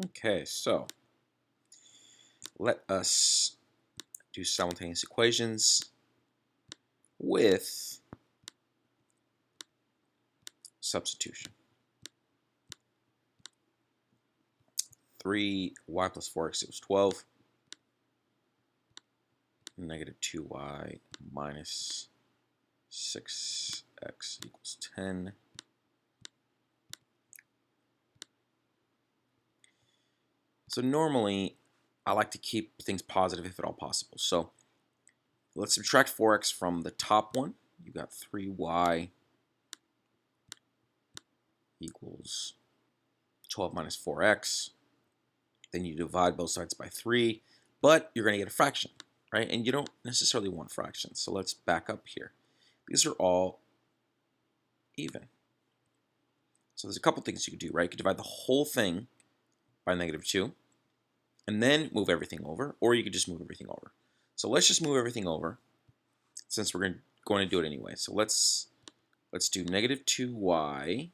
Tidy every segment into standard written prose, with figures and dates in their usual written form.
Okay, so let us do simultaneous equations with substitution. 3y plus 4x equals 12. Negative 2y minus 6x equals 10. So normally, I like to keep things positive if at all possible. So let's subtract 4x from the top one. You got 3y equals 12 minus 4x. Then you divide both sides by 3, but you're going to get a fraction, right? And you don't necessarily want fractions. So let's back up here. These are all even. So there's a couple things you could do, right? You could divide the whole thing by negative 2, and then move everything over, or you could just move everything over. So let's just move everything over, since we're going to do it anyway. So let's do negative 2y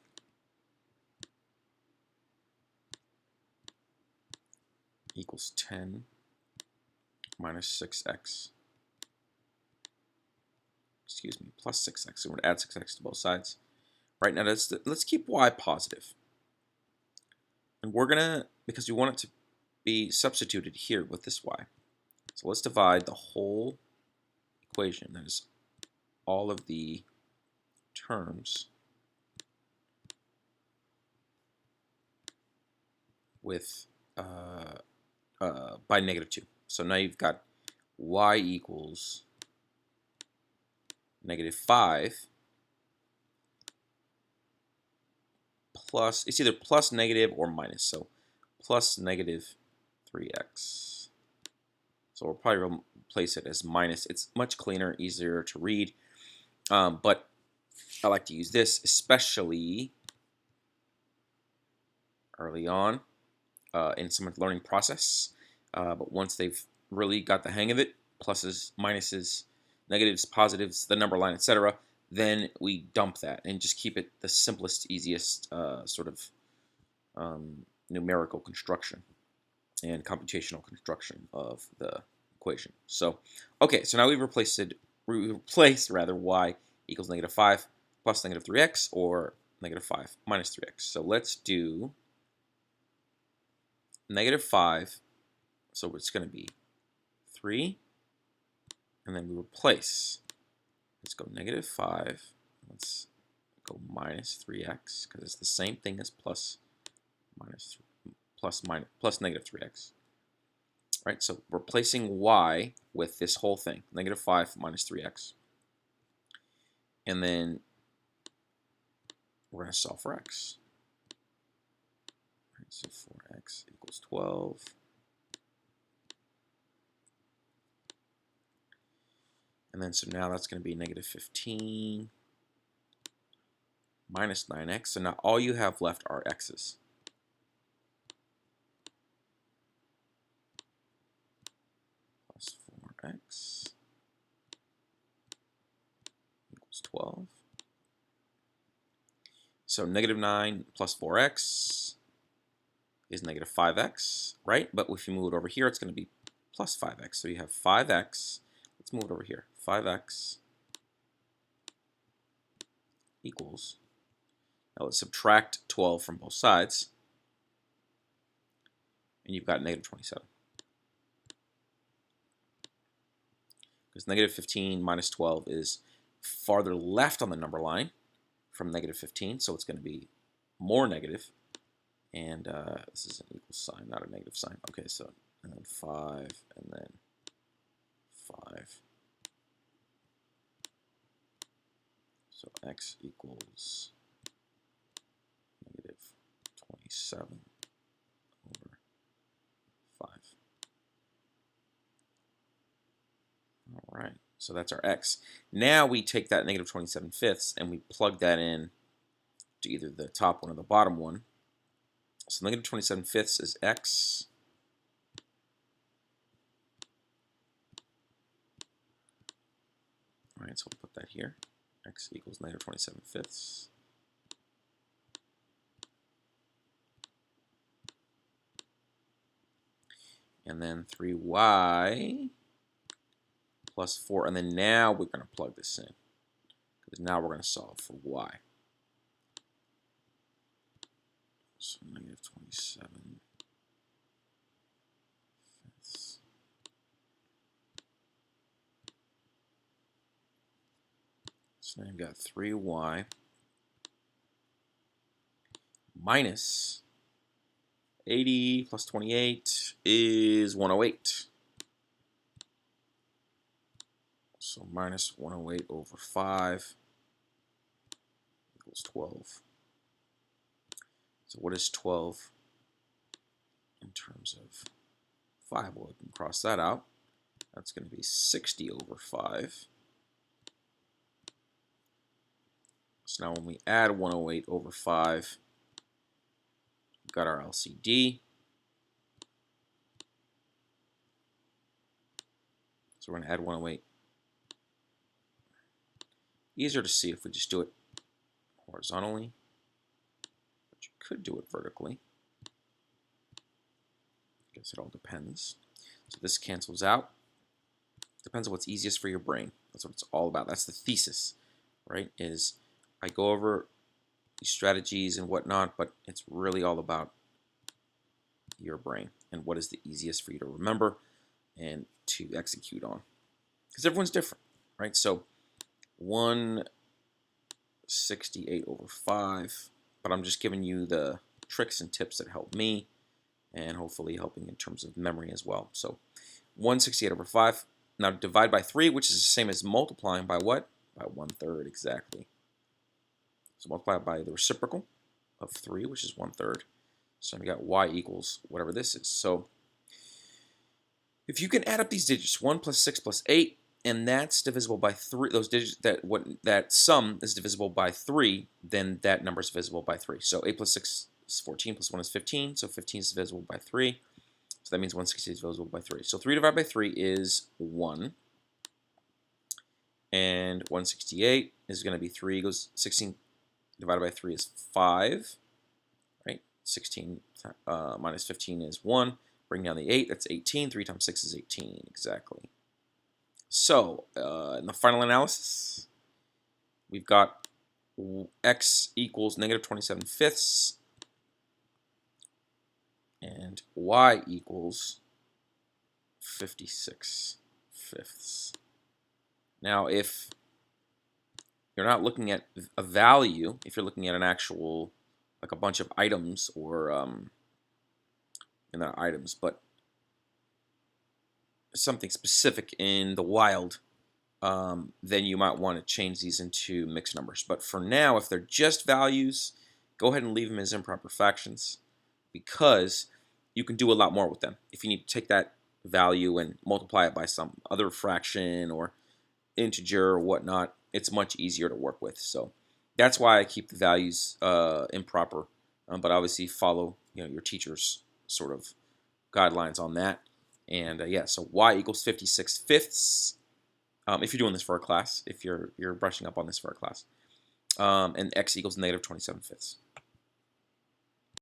equals 10 minus 6x. Excuse me, plus 6x. So we're going to add 6x to both sides. Right now, let's keep y positive. And we're going to, because we want it to be substituted here with this y. So let's divide the whole equation, that is all of the terms, with by negative 2. So now you've got y equals negative 5 plus, it's either plus, negative, or minus. So plus negative 3x. So we'll probably replace it as minus. It's much cleaner, easier to read. But I like to use this, especially early on in someone's learning process. But once they've really got the hang of it, pluses, minuses, negatives, positives, the number line, etc., then we dump that and just keep it the simplest, easiest sort of numerical construction and computational construction of the equation. So, okay, so now we've replaced y equals negative 5 plus negative 3x, or negative 5 minus 3x. So let's do negative 5, so it's going to be 3, and then we replace. Let's go negative 5, let's go minus 3x, because it's the same thing as plus negative 3x. Right, so replacing y with this whole thing, negative 5 minus 3x. And then we're going to solve for x. Right, so 4x equals 12. And then so now that's going to be negative 15 minus 9x. So now all you have left are x's. Plus 4x equals 12. So negative 9 plus 4x is negative 5x, right? But if you move it over here, it's going to be plus 5x. So you have 5x. Let's move it over here. 5x equals, now let's subtract 12 from both sides, and you've got negative 27. Because negative 15 minus 12 is farther left on the number line from negative 15, so it's going to be more negative. And this is an equal sign, not a negative sign. Okay, so and then 5, and then 5. So x equals negative 27 over 5. All right, so that's our x. Now we take that negative 27 fifths and we plug that in to either the top one or the bottom one. So negative 27 fifths is x. All right, so we'll put that here. X equals negative 27 fifths. and then 3y plus 4, and then now we're going to plug this in, because now we're going to solve for y. So negative 27 fifths. So now you've got 3y minus 80 plus 28 is 108. So minus 108 over 5 equals 12. So what is 12 in terms of 5? Well, we can cross that out. That's going to be 60 over 5. So now when we add 108 over 5, we've got our LCD. So we're going to add 108. Easier to see if we just do it horizontally, but you could do it vertically. I guess it all depends. So this cancels out. Depends on what's easiest for your brain. That's what it's all about. That's the thesis, right? Is I go over these strategies and whatnot, but it's really all about your brain and what is the easiest for you to remember and to execute on. Because everyone's different, right? So 168 over 5, but I'm just giving you the tricks and tips that help me and hopefully helping in terms of memory as well. So 168 over 5. Now divide by 3, which is the same as multiplying by what? By 1/3 exactly. So multiply by the reciprocal of 3, which is 1/3. So we got y equals whatever this is. So if you can add up these digits, 1 plus 6 plus 8, and that's divisible by 3, those digits, that sum is divisible by 3, then that number is divisible by 3. So 8 plus 6 is 14, plus 1 is 15, so 15 is divisible by 3. So that means 168 is divisible by 3. So 3 divided by 3 is 1. And 168 is going to be 3 goes 16 divided by 3 is 5. Right? 16 minus 15 is 1. Bring down the 8, that's 18. 3 times 6 is 18, exactly. So in the final analysis, we've got x equals negative 27 fifths. And y equals 56 fifths. Now, if you're not looking at a value, if you're looking at an actual, like a bunch of items or, not items, but something specific in the wild, then you might want to change these into mixed numbers. But for now, if they're just values, go ahead and leave them as improper fractions, because you can do a lot more with them. If you need to take that value and multiply it by some other fraction or integer or whatnot, it's much easier to work with. So that's why I keep the values improper, but obviously follow your teacher's sort of guidelines on that. And yeah, so y equals 56 fifths. If you're doing this for a class, if you're brushing up on this for a class, and x equals negative 27 fifths.